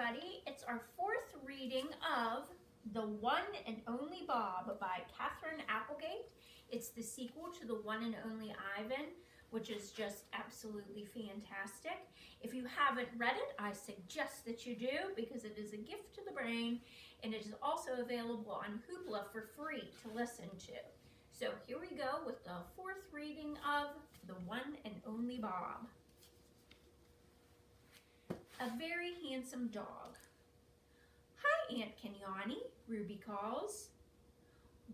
everybody. It's our fourth reading of The One and Only Bob by Katherine Applegate. It's the sequel to The One and Only Ivan, which is just absolutely fantastic. If you haven't read it, I suggest that you do because it is a gift to the brain, and it is also available on Hoopla for free to listen to. So here we go with the fourth reading of The One and Only Bob. A very handsome dog. Hi, Aunt Kenyani, Ruby calls.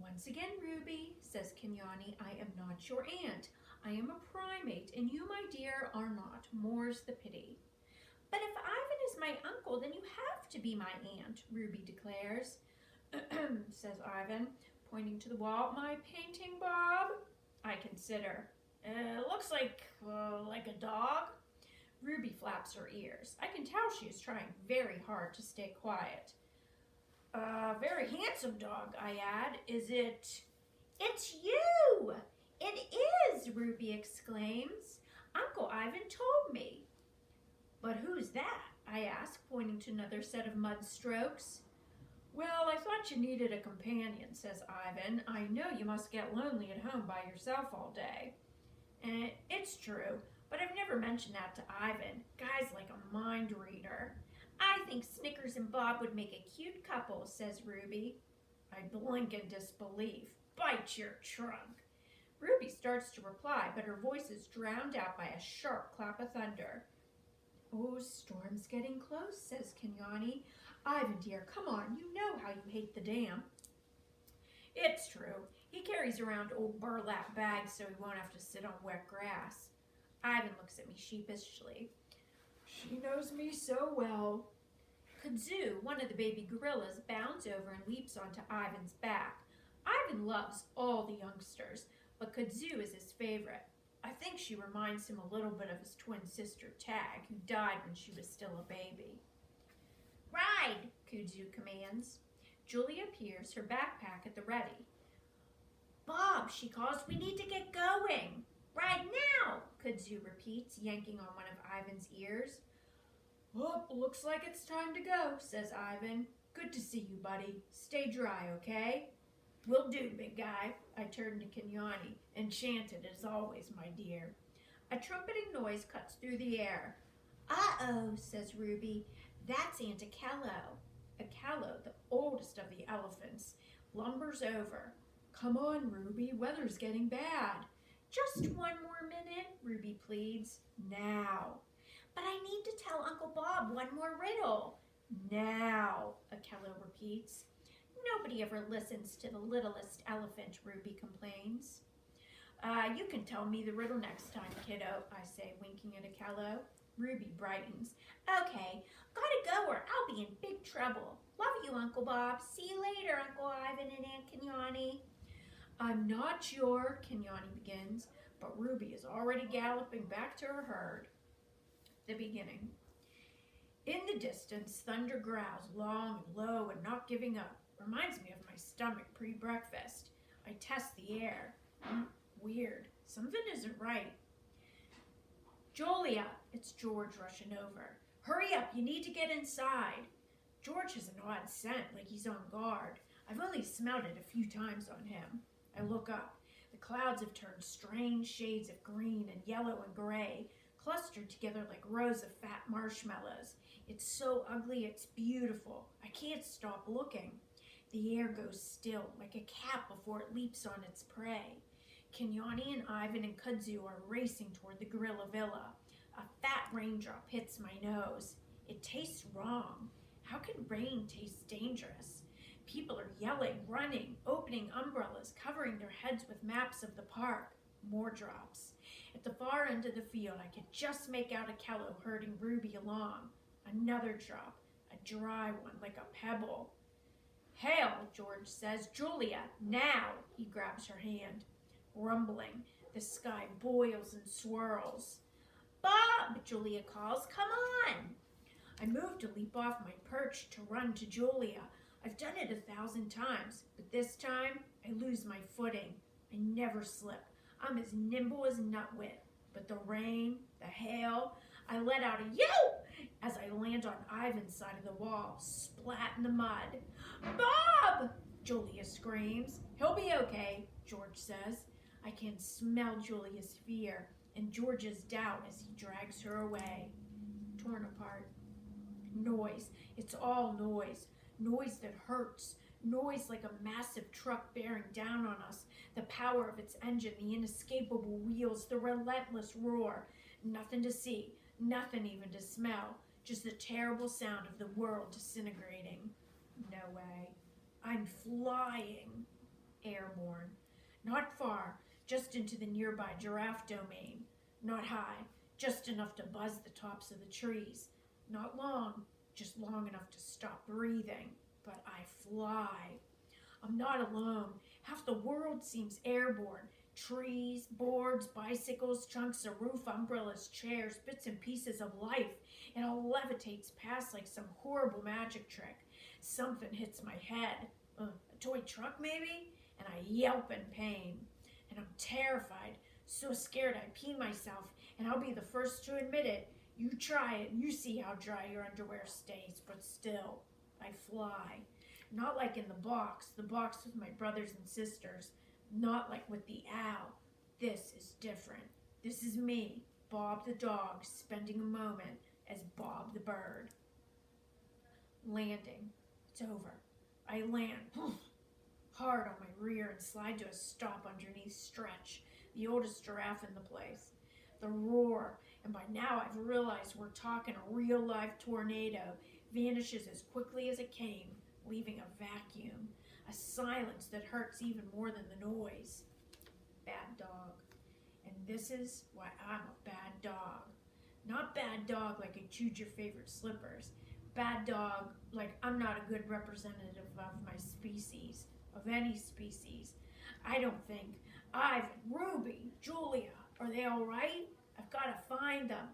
Once again, Ruby, says Kenyani, I am not your aunt. I am a primate, and you, my dear, are not. More's the pity. But if Ivan is my uncle, then you have to be my aunt, Ruby declares. Says Ivan, pointing to the wall. My painting, Bob? I consider. Looks like a dog. Ruby flaps her ears. I can tell she is trying very hard to stay quiet. Very handsome dog, I add. Is it? It's you! It is, Ruby exclaims. Uncle Ivan told me. But who's that? I ask, pointing to another set of mud strokes. Well, I thought you needed a companion, says Ivan. I know you must get lonely at home by yourself all day. It's true. But I've never mentioned that to Ivan. Guy's like a mind reader. I think Snickers and Bob would make a cute couple, says Ruby. I blink in disbelief. Bite your trunk. Ruby starts to reply, but her voice is drowned out by a sharp clap of thunder. Oh, storm's getting close, says Kenyani. Ivan, dear, come on. You know how you hate the dam. It's true. He carries around old burlap bags so he won't have to sit on wet grass. Ivan looks at me sheepishly. She knows me so well. Kudzu, one of the baby gorillas, bounds over and leaps onto Ivan's back. Ivan loves all the youngsters, but Kudzu is his favorite. I think she reminds him a little bit of his twin sister Tag, who died when she was still a baby. Ride, Kudzu commands. Julie appears, her backpack at the ready. Bob, she calls, we need to get going. Right now, Kudzu repeats, yanking on one of Ivan's ears. Oh, looks like it's time to go, says Ivan. Good to see you, buddy. Stay dry, okay? Will do, big guy. I turn to Kenyani, enchanted as always, my dear. A trumpeting noise cuts through the air. Uh-oh, says Ruby. That's Aunt Akello. Akello, the oldest of the elephants, lumbers over. Come on, Ruby, weather's getting bad. Just one more minute, Ruby pleads. Now. But I need to tell Uncle Bob one more riddle. Now, Akello repeats. Nobody ever listens to the littlest elephant, Ruby complains. You can tell me the riddle next time, kiddo, I say, winking at Akello. Ruby brightens. Okay, gotta go or I'll be in big trouble. Love you, Uncle Bob. See you later, Uncle Ivan and Aunt Kenyani. I'm not sure, Kenyani begins, but Ruby is already galloping back to her herd. The beginning. In the distance, thunder growls, long and low and not giving up. Reminds me of my stomach pre-breakfast. I test the air. Weird. Something isn't right. Julia, it's George rushing over. Hurry up, you need to get inside. George has an odd scent, like he's on guard. I've only smelled it a few times on him. I look up. The clouds have turned strange shades of green and yellow and gray, clustered together like rows of fat marshmallows. It's so ugly, it's beautiful. I can't stop looking. The air goes still, like a cat before it leaps on its prey. Kenyani and Ivan and Kudzu are racing toward the gorilla villa. A fat raindrop hits my nose. It tastes wrong. How can rain taste dangerous? People are yelling, running, opening umbrellas, covering their heads with maps of the park. More drops. At the far end of the field, I could just make out Akello herding Ruby along. Another drop, a dry one like a pebble. Hail, George says. Julia, now! He grabs her hand. Rumbling, the sky boils and swirls. Bob, Julia calls, come on! I move to leap off my perch to run to Julia. I've done it 1,000 times, but this time I lose my footing. I never slip. I'm as nimble as nutwit. But the rain, the hail, I let out a yelp as I land on Ivan's side of the wall, splat in the mud. "Bob!" Julia screams. "He'll be okay," George says. I can smell Julia's fear and George's doubt as he drags her away. Torn apart. Noise. It's all noise. Noise that hurts. Noise like a massive truck bearing down on us. The power of its engine, the inescapable wheels, the relentless roar. Nothing to see, nothing even to smell. Just the terrible sound of the world disintegrating. No way. I'm flying. Airborne. Not far, just into the nearby giraffe domain. Not high, just enough to buzz the tops of the trees. Not long, just long enough to stop breathing. But I fly. I'm not alone. Half the world seems airborne. Trees, boards, bicycles, chunks of roof, umbrellas, chairs, bits and pieces of life. It all levitates past like some horrible magic trick. Something hits my head. A toy truck maybe? And I yelp in pain. And I'm terrified, so scared I pee myself, and I'll be the first to admit it. You try it, you see how dry your underwear stays, but still, I fly. Not like in the box with my brothers and sisters. Not like with the owl. This is different. This is me, Bob the dog, spending a moment as Bob the bird. Landing. It's over. I land hard on my rear and slide to a stop underneath Stretch, the oldest giraffe in the place. The roar, and by now I've realized we're talking a real live tornado, vanishes as quickly as it came, leaving a vacuum, a silence that hurts even more than the noise. Bad dog. And this is why I'm a bad dog. Not bad dog like I chewed your favorite slippers. Bad dog like I'm not a good representative of my species, of any species. I don't think. Ivan, Ruby, Julia, are they all right? I've got to find them.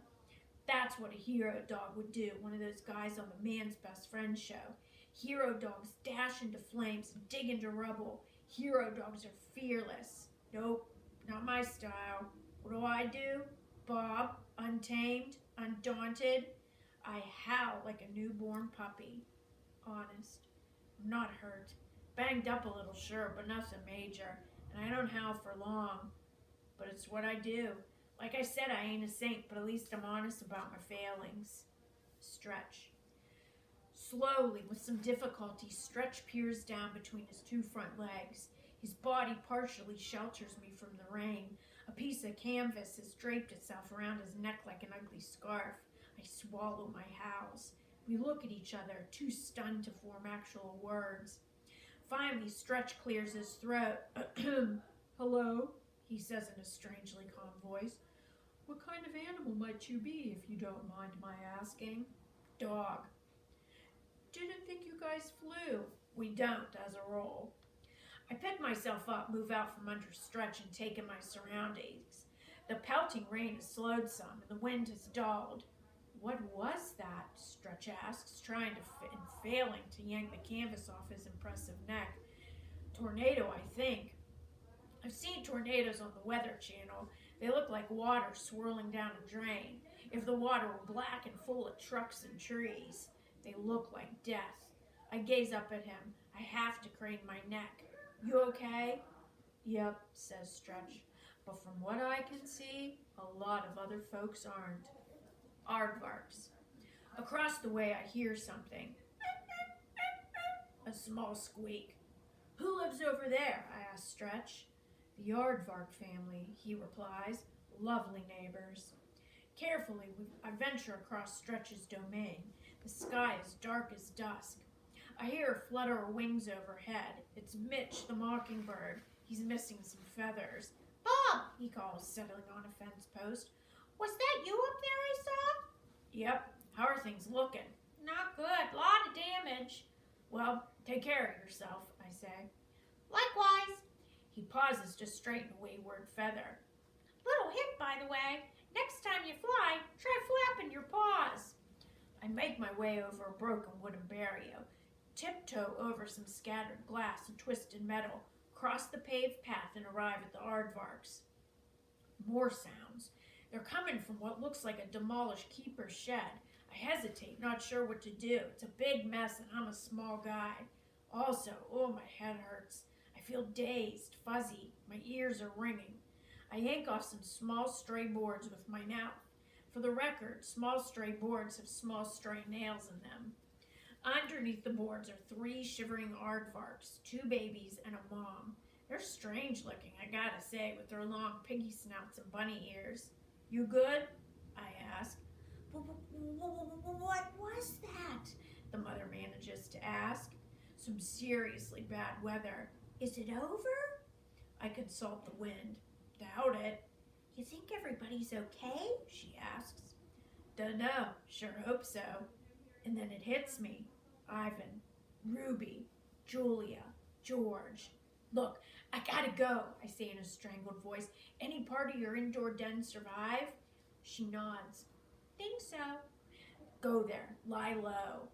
That's what a hero dog would do, one of those guys on the Man's Best Friend show. Hero dogs dash into flames, dig into rubble. Hero dogs are fearless. Nope, not my style. What do? Bob, untamed, undaunted. I howl like a newborn puppy. Honest. I'm not hurt. Banged up a little, sure, but nothing major. And I don't howl for long. But it's what I do. Like I said, I ain't a saint, but at least I'm honest about my failings. Stretch. Slowly, with some difficulty, Stretch peers down between his two front legs. His body partially shelters me from the rain. A piece of canvas has draped itself around his neck like an ugly scarf. I swallow my howls. We look at each other, too stunned to form actual words. Finally, Stretch clears his throat. "Hello," he says in a strangely calm voice. "What kind of animal might you be, if you don't mind my asking?" "Dog." "Didn't think you guys flew." "We don't, as a rule." I pick myself up, move out from under Stretch, and take in my surroundings. The pelting rain has slowed some, and the wind has dulled. "What was that?" Stretch asks, trying to and failing to yank the canvas off his impressive neck. "Tornado, I think." I've seen tornadoes on the Weather Channel. They look like water swirling down a drain. If the water were black and full of trucks and trees, they look like death. I gaze up at him. I have to crane my neck. "You okay?" "Yep," says Stretch. "But from what I can see, a lot of other folks aren't." Aardvarks. Across the way, I hear something. A small squeak. "Who lives over there?" I ask Stretch. "The Aardvark family," he replies. "Lovely neighbors." Carefully, I venture across Stretch's domain. The sky is dark as dusk. I hear a flutter of wings overhead. It's Mitch, the mockingbird. He's missing some feathers. "Bob," he calls, settling on a fence post. "Was that you up there I saw?" "Yep. How are things looking?" "Not good. Lot of damage." "Well, take care of yourself," I say. "Likewise." He pauses to straighten a wayward feather. "Little hint, by the way. Next time you fly, try flapping your paws." I make my way over a broken wooden barrier, tiptoe over some scattered glass and twisted metal, cross the paved path, and arrive at the aardvarks. More sounds. They're coming from what looks like a demolished keeper's shed. I hesitate, not sure what to do. It's a big mess and I'm a small guy. Also, oh, my head hurts. I feel dazed, fuzzy. My ears are ringing. I yank off some small stray boards with my mouth. For the record, small stray boards have small stray nails in them. Underneath the boards are 3 shivering aardvarks, 2 babies, and a mom. They're strange looking, I gotta say, with their long piggy snouts and bunny ears. You good? I ask. What was that? The mother manages to ask. Some seriously bad weather. Is it over? I consult the wind. Doubt it. You think everybody's okay? She asks. Dunno, sure hope so. And then it hits me. Ivan, Ruby, Julia, George. Look, I gotta go, I say in a strangled voice. Any part of your indoor den survive? She nods. Think so. Go there, lie low.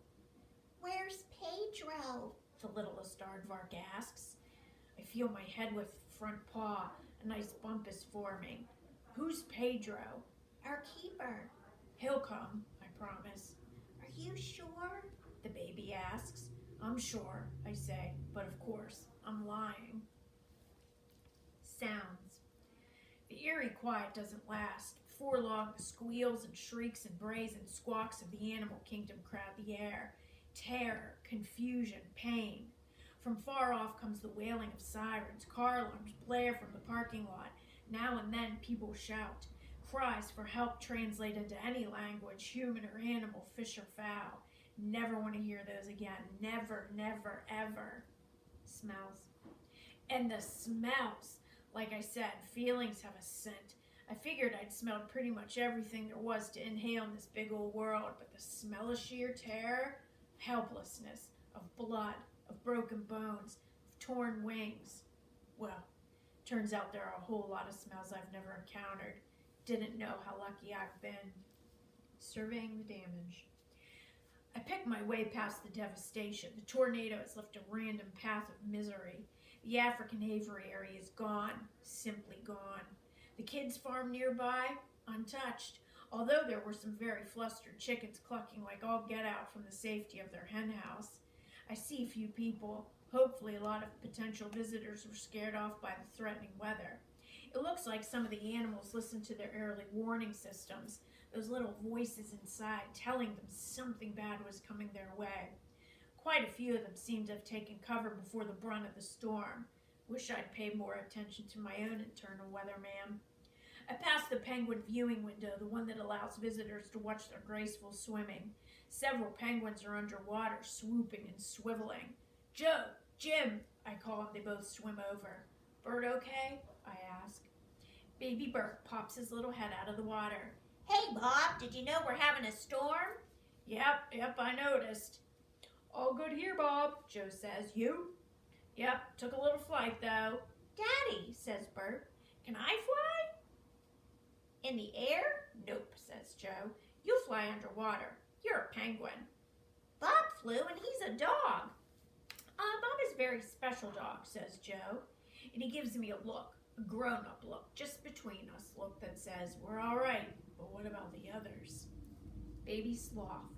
Where's Pedro? The littlest aardvark asks. I feel my head with front paw. A nice bump is forming. Who's Pedro? Our keeper. He'll come, I promise. Are you sure? The baby asks. I'm sure, I say, but of course, I'm lying. Sounds. The eerie quiet doesn't last. Before long, the squeals and shrieks and brays and squawks of the animal kingdom crowd the air. Terror, confusion, pain. From far off comes the wailing of sirens. Car alarms blare from the parking lot. Now and then people shout. Cries for help translate into any language, human or animal, fish or fowl. Never want to hear those again. Never, never, ever. Smells. And the smells. Like I said, feelings have a scent. I figured I'd smelled pretty much everything there was to inhale in this big old world, but the smell of sheer terror, of helplessness, of blood, of broken bones, of torn wings. Well, turns out there are a whole lot of smells I've never encountered. Didn't know how lucky I've been. Surveying the damage. I pick my way past the devastation. The tornado has left a random path of misery. The African aviary area is gone, simply gone. The kids' farm nearby, untouched, although there were some very flustered chickens clucking like all get out from the safety of their hen house. I see few people. Hopefully a lot of potential visitors were scared off by the threatening weather. It looks like some of the animals listened to their early warning systems, those little voices inside telling them something bad was coming their way. Quite a few of them seemed to have taken cover before the brunt of the storm. Wish I'd paid more attention to my own internal weatherman. I passed the penguin viewing window, the one that allows visitors to watch their graceful swimming. Several penguins are underwater, swooping and swiveling. Joe, Jim, I call and they both swim over. Bert okay? I ask. Baby Bert pops his little head out of the water. Hey, Bob, did you know we're having a storm? Yep, I noticed. All good here, Bob, Joe says. You? Yep, took a little flight, though. Daddy, says Bert, can I fly? In the air? Nope, says Joe. You fly underwater. You're a penguin. Bob flew and he's a dog. Bob is a very special dog, says Joe. And he gives me a look, a grown-up look, just between us look that says, we're all right, but what about the others? Baby sloth.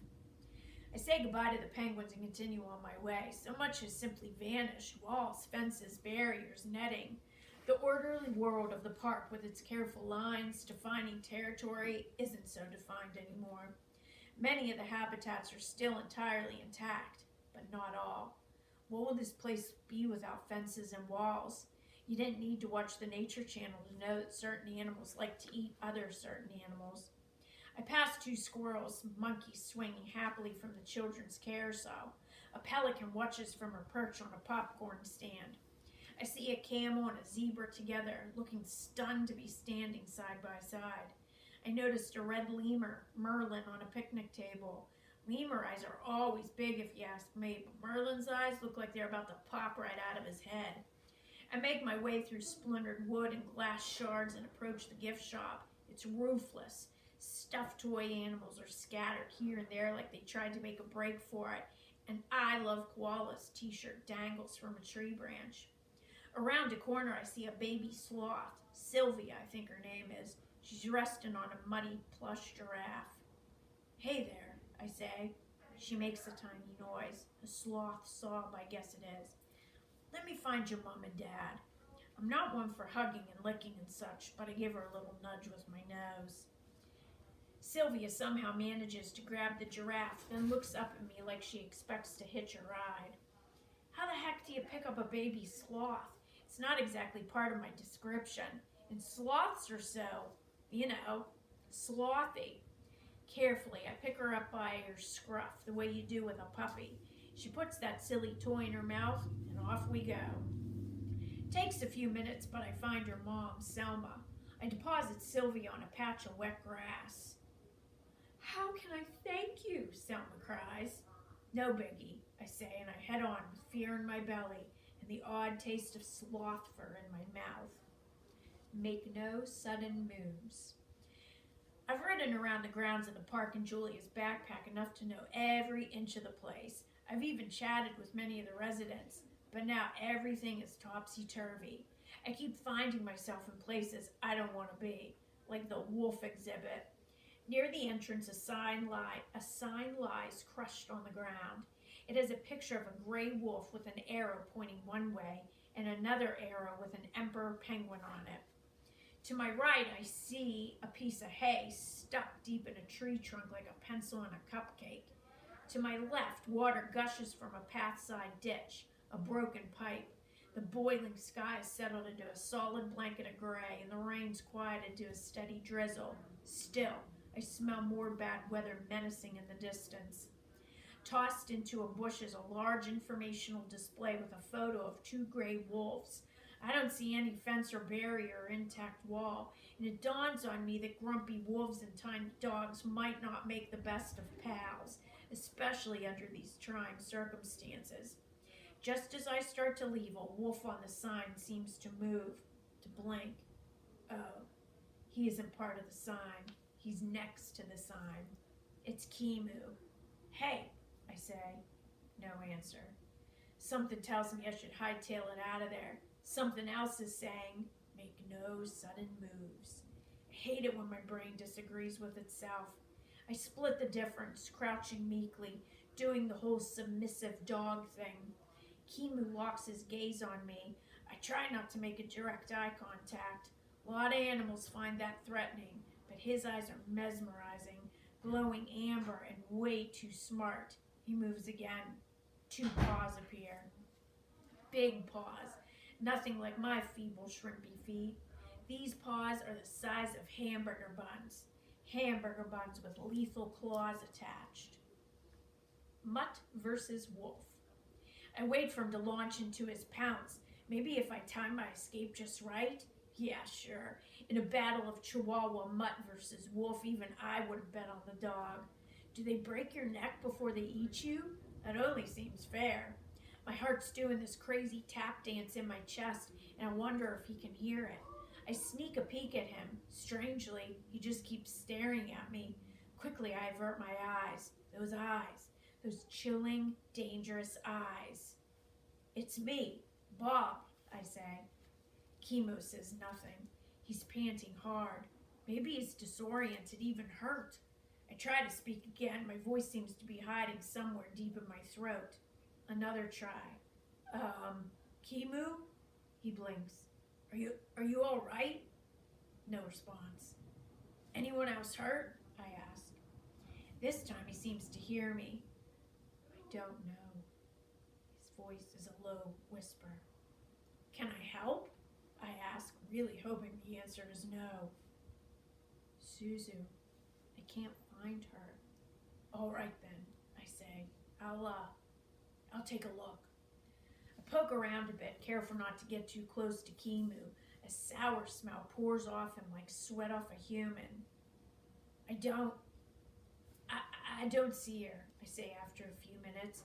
I say goodbye to the penguins and continue on my way. So much has simply vanished. Walls, fences, barriers, netting. The orderly world of the park with its careful lines defining territory isn't so defined anymore. Many of the habitats are still entirely intact, but not all. What will this place be without fences and walls? You didn't need to watch the Nature Channel to know that certain animals like to eat other certain animals. I pass 2 squirrels, monkeys swinging happily from the children's carousel. A pelican watches from her perch on a popcorn stand. I see a camel and a zebra together, looking stunned to be standing side by side. I noticed a red lemur, Merlin, on a picnic table. Lemur eyes are always big if you ask me, but Merlin's eyes look like they're about to pop right out of his head. I make my way through splintered wood and glass shards and approach the gift shop. It's roofless. Stuffed toy animals are scattered here and there like they tried to make a break for it. An I Love Koalas t-shirt dangles from a tree branch. Around a corner I see a baby sloth. Sylvia, I think her name is. She's resting on a muddy plush giraffe. Hey there, I say. She makes a tiny noise. A sloth sob, I guess it is. Let me find your mom and dad. I'm not one for hugging and licking and such, but I give her a little nudge with my nose. Sylvia somehow manages to grab the giraffe, then looks up at me like she expects to hitch a ride. How the heck do you pick up a baby sloth? It's not exactly part of my description. And sloths are so, slothy. Carefully, I pick her up by her scruff, the way you do with a puppy. She puts that silly toy in her mouth, and off we go. It takes a few minutes, but I find her mom, Selma. I deposit Sylvia on a patch of wet grass. How can I thank you? Selma cries. No biggie, I say, and I head on with fear in my belly and the odd taste of sloth fur in my mouth. Make no sudden moves. I've ridden around the grounds of the park in Julia's backpack enough to know every inch of the place. I've even chatted with many of the residents, but now everything is topsy-turvy. I keep finding myself in places I don't want to be, like the wolf exhibit. Near the entrance, a sign lies crushed on the ground. It has a picture of a gray wolf with an arrow pointing one way and another arrow with an emperor penguin on it. To my right, I see a piece of hay stuck deep in a tree trunk like a pencil in a cupcake. To my left, water gushes from a pathside ditch, a broken pipe. The boiling sky has settled into a solid blanket of gray, and the rain's quieted to a steady drizzle. Still, I smell more bad weather menacing in the distance. Tossed into a bush is a large informational display with a photo of two gray wolves. I don't see any fence or barrier or intact wall, and it dawns on me that grumpy wolves and tiny dogs might not make the best of pals, especially under these trying circumstances. Just as I start to leave, a wolf on the sign seems to move, to blink. Oh, he isn't part of the sign. He's next to the sign. It's Kimu. Hey, I say. No answer. Something tells me I should hightail it out of there. Something else is saying, make no sudden moves. I hate it when my brain disagrees with itself. I split the difference, crouching meekly, doing the whole submissive dog thing. Kimu locks his gaze on me. I try not to make a direct eye contact. A lot of animals find that threatening, but his eyes are mesmerizing, glowing amber and way too smart. He moves again. Two paws appear. Big paws. Nothing like my feeble, shrimpy feet. These paws are the size of hamburger buns. Hamburger buns with lethal claws attached. Mutt versus wolf. I wait for him to launch into his pounce. Maybe if I time my escape just right? Yeah, sure. In a battle of Chihuahua mutt versus wolf, even I would have bet on the dog. Do they break your neck before they eat you? That only seems fair. My heart's doing this crazy tap dance in my chest, and I wonder if he can hear it. I sneak a peek at him. Strangely, he just keeps staring at me. Quickly, I avert my eyes. Those chilling, dangerous eyes. It's me, Bob, I say. Kimu says nothing. He's panting hard. Maybe he's disoriented, even hurt. I try to speak again. My voice seems to be hiding somewhere deep in my throat. Another try. Kimu? He blinks. Are you all right? No response. Anyone else hurt? I ask. This time he seems to hear me. I don't know. His voice is a low whisper. Can I help? I ask, really hoping the answer is no. Suzu, I can't find her. All right then, I say. I'll take a look. I poke around a bit, careful not to get too close to Kimu. A sour smell pours off him like sweat off a human. I don't see her, I say after a few minutes,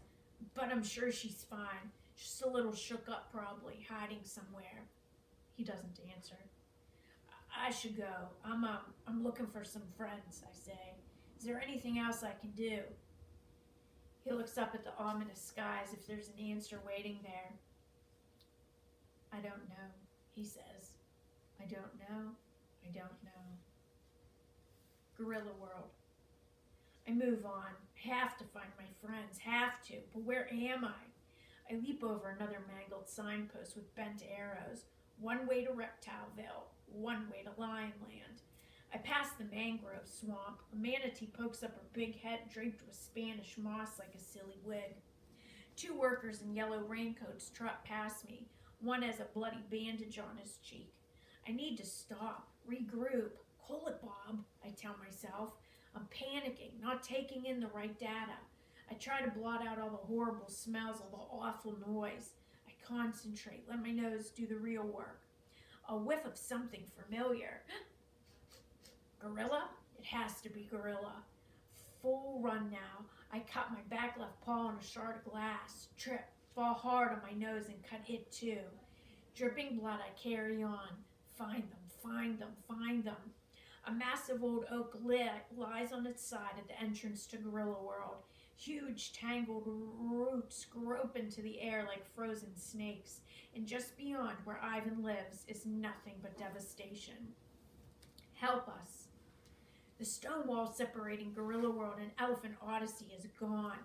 but I'm sure she's fine. Just a little shook up probably, hiding somewhere. He doesn't answer. I should go. I'm looking for some friends, I say. Is there anything else I can do? He looks up at the ominous skies if there's an answer waiting there. I don't know, he says. I don't know. Guerrilla world. I move on. I have to find my friends, have to, but where am I? I leap over another mangled signpost with bent arrows. One way to Reptileville, one way to Lionland. I pass the mangrove swamp. A manatee pokes up her big head draped with Spanish moss like a silly wig. Two workers in yellow raincoats trot past me. One has a bloody bandage on his cheek. I need to stop, regroup. Cool it, Bob, I tell myself. I'm panicking, not taking in the right data. I try to blot out all the horrible smells, all the awful noise. I concentrate, let my nose do the real work. A whiff of something familiar. Gorilla? It has to be gorilla. Full run now. I cut my back left paw on a shard of glass. Trip, fall hard on my nose and cut it too. Dripping blood, I carry on. Find them, find them, find them. A massive old oak lies on its side at the entrance to Gorilla World. Huge tangled roots grope into the air like frozen snakes, and just beyond where Ivan lives is nothing but devastation. Help us. The stone wall separating Gorilla World and Elephant Odyssey is gone.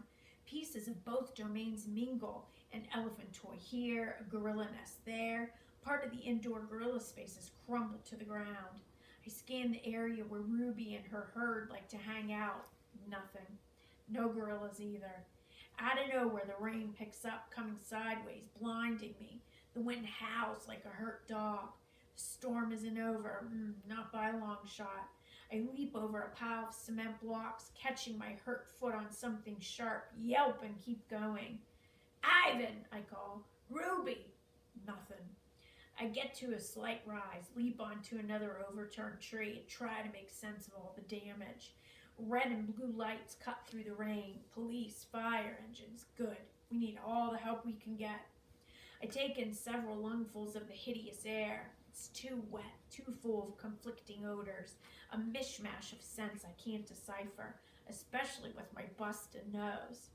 Pieces of both domains mingle. An elephant toy here, a gorilla nest there. Part of the indoor gorilla space is crumbled to the ground. I scan the area where Ruby and her herd like to hang out. Nothing. No gorillas either. Out of nowhere, the rain picks up, coming sideways, blinding me. The wind howls like a hurt dog. The storm isn't over, not by a long shot. I leap over a pile of cement blocks, catching my hurt foot on something sharp, yelp and keep going. Ivan, I call. Ruby. Nothing. I get to a slight rise, leap onto another overturned tree, and try to make sense of all the damage. Red and blue lights cut through the rain. Police, fire engines. Good. We need all the help we can get. I take in several lungfuls of the hideous air. It's too wet, too full of conflicting odors. A mishmash of scents I can't decipher, especially with my busted nose.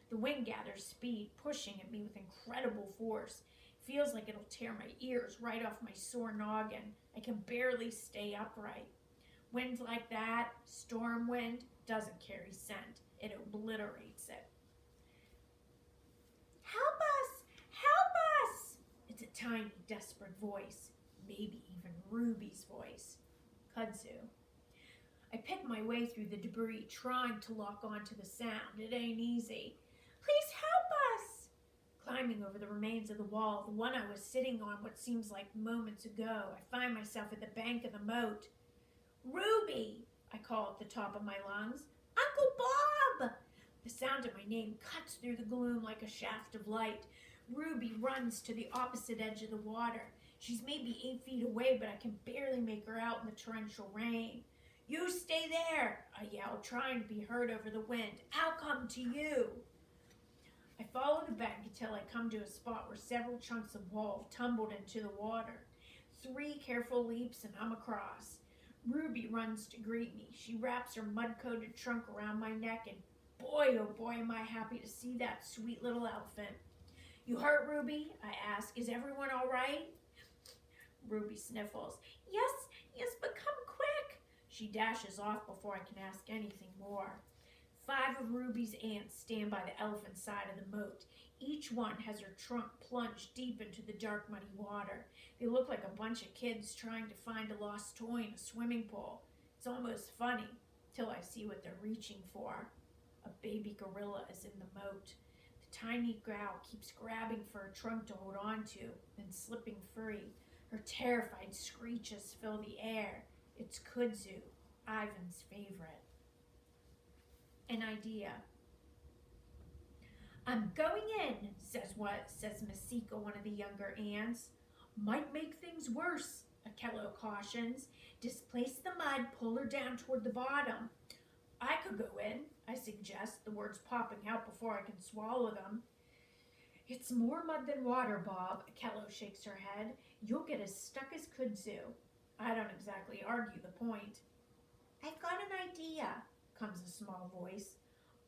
The wind gathers speed, pushing at me with incredible force. It feels like it'll tear my ears right off my sore noggin. I can barely stay upright. Wind like that, storm wind, doesn't carry scent. It obliterates it. Help us! Help us! It's a tiny, desperate voice. Maybe even Ruby's voice. Kudzu. I pick my way through the debris, trying to lock onto the sound. It ain't easy. Please help us! Climbing over the remains of the wall, the one I was sitting on what seems like moments ago, I find myself at the bank of the moat. Ruby, I call at the top of my lungs. Uncle Bob! The sound of my name cuts through the gloom like a shaft of light. Ruby runs to the opposite edge of the water. She's maybe 8 feet away, but I can barely make her out in the torrential rain. You stay there, I yell, trying to be heard over the wind. I'll come to you. I follow the bank until I come to a spot where several chunks of wall tumbled into the water. 3 careful leaps and I'm across. Ruby runs to greet me. She wraps her mud-coated trunk around my neck, and boy, oh boy, am I happy to see that sweet little elephant. You hurt, Ruby? I ask. Is everyone all right? Ruby sniffles. Yes, but come quick. She dashes off before I can ask anything more. 5 of Ruby's aunts stand by the elephant's side of the moat. Each one has her trunk plunged deep into the dark, muddy water. They look like a bunch of kids trying to find a lost toy in a swimming pool. It's almost funny, till I see what they're reaching for. A baby gorilla is in the moat. The tiny gal keeps grabbing for a trunk to hold on to, then slipping free. Her terrified screeches fill the air. It's Kudzu, Ivan's favorite. An idea. I'm going in, says Masika, one of the younger aunts. Might make things worse, Akello cautions. Displace the mud, pull her down toward the bottom. I could go in, I suggest, the words popping out before I can swallow them. It's more mud than water, Bob, Akello shakes her head. You'll get as stuck as Kudzu. I don't exactly argue the point. I've got an idea, comes a small voice.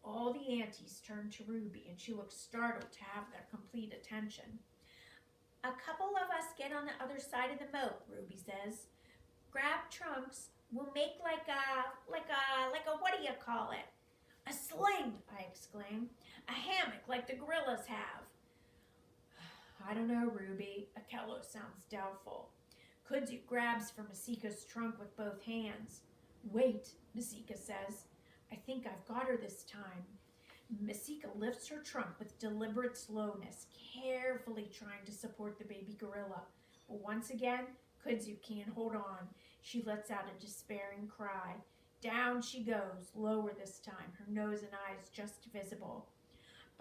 All the aunties turn to Ruby, and she looks startled to have their complete attention. A couple of us get on the other side of the moat, Ruby says. Grab trunks. We'll make like a what do you call it? A sling, I exclaim. A hammock like the gorillas have. I don't know, Ruby. Akello sounds doubtful. Kudzu grabs for Masika's trunk with both hands. Wait, Masika says. I think I've got her this time. Masika lifts her trunk with deliberate slowness, carefully trying to support the baby gorilla. But once again, Kudzu can't hold on. She lets out a despairing cry. Down she goes, lower this time, her nose and eyes just visible.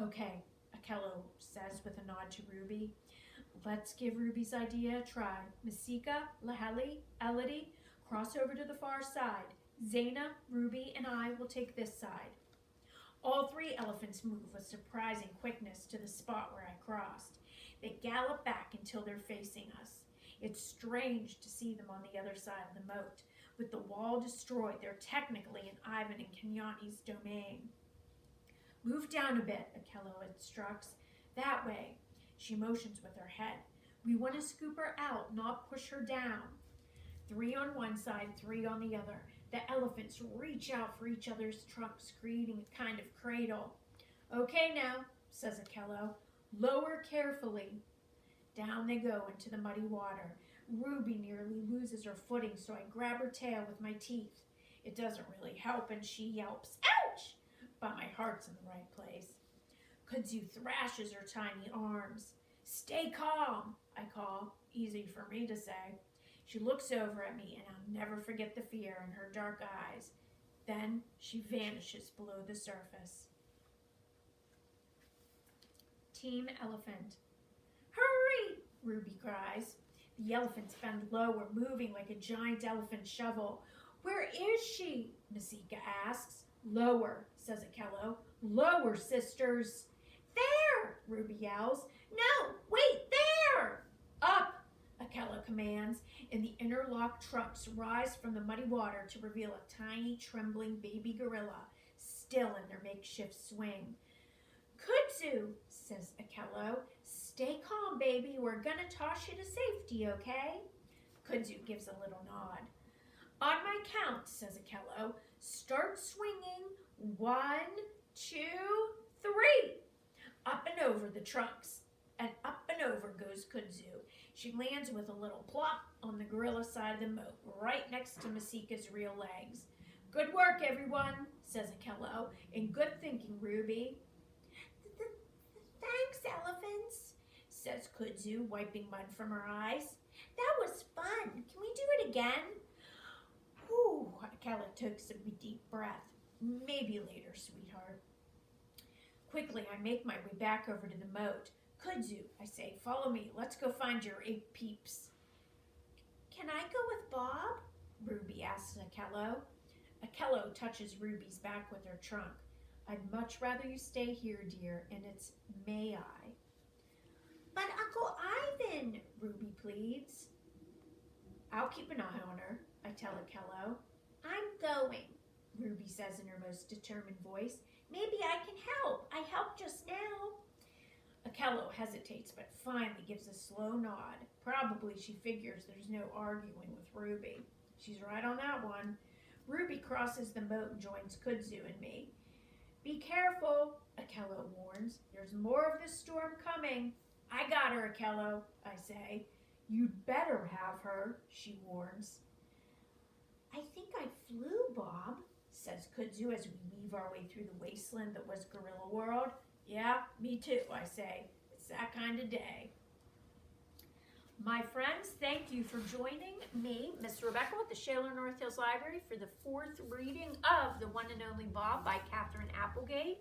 Okay, Akello says with a nod to Ruby. Let's give Ruby's idea a try. Masika, Laheli, Elodie, cross over to the far side. Zaina, Ruby, and I will take this side. All three elephants move with surprising quickness to the spot where I crossed. They gallop back until they're facing us. It's strange to see them on the other side of the moat. With the wall destroyed, they're technically in Ivan and Kenyani's domain. Move down a bit, Akello instructs. That way. She motions with her head. We want to scoop her out, not push her down. 3 on one side, 3 on the other. The elephants reach out for each other's trunks, creating a kind of cradle. Okay now, says Akello. Lower carefully. Down they go into the muddy water. Ruby nearly loses her footing, so I grab her tail with my teeth. It doesn't really help, and she yelps, ouch! But my heart's in the right place. Kudzu thrashes her tiny arms. Stay calm, I call, easy for me to say. She looks over at me, and I'll never forget the fear in her dark eyes. Then she vanishes below the surface. Team Elephant. Hurry! Ruby cries. The elephants bend lower, moving like a giant elephant shovel. Where is she? Masika asks. Lower, says Akello. Lower, sisters. There, Ruby yells. No, wait, there! Up, Akello commands, and the interlocked trunks rise from the muddy water to reveal a tiny, trembling baby gorilla, still in their makeshift swing. Kudzu, says Akello, stay calm, baby. We're gonna toss you to safety, okay? Kudzu gives a little nod. On my count, says Akello, start swinging. 1, 2, 3. Up and over the trunks, and up and over goes Kudzu. She lands with a little plop on the gorilla side of the moat, right next to Masika's real legs. Good work, everyone, says Akello, and good thinking, Ruby. Thanks, elephants, says Kudzu, wiping mud from her eyes. That was fun. Can we do it again? Whew, Akello takes a deep breath. Maybe later, sweetheart. Quickly, I make my way back over to the moat. Kudzu, I say, follow me. Let's go find your 8 peeps. Can I go with Bob? Ruby asks Akello. Akello touches Ruby's back with her trunk. I'd much rather you stay here, dear, and it's may I. But Uncle Ivan, Ruby pleads. I'll keep an eye on her, I tell Akello. I'm going, Ruby says in her most determined voice. Maybe I can help. I helped just now. Akello hesitates, but finally gives a slow nod. Probably she figures there's no arguing with Ruby. She's right on that one. Ruby crosses the moat and joins Kudzu and me. Be careful, Akello warns. There's more of this storm coming. I got her, Akello, I say. You'd better have her, she warns. I think I flew, Bob, says Kudzu as we weave our way through the wasteland that was Gorilla World. Yeah, me too, I say. It's that kind of day. My friends, thank you for joining me, Miss Rebecca, with the Shaler North Hills Library for the 4th reading of The One and Only Bob by Katherine Applegate.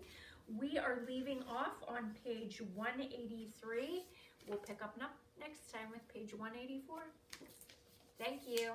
We are leaving off on page 183. We'll pick up next time with page 184. Thank you.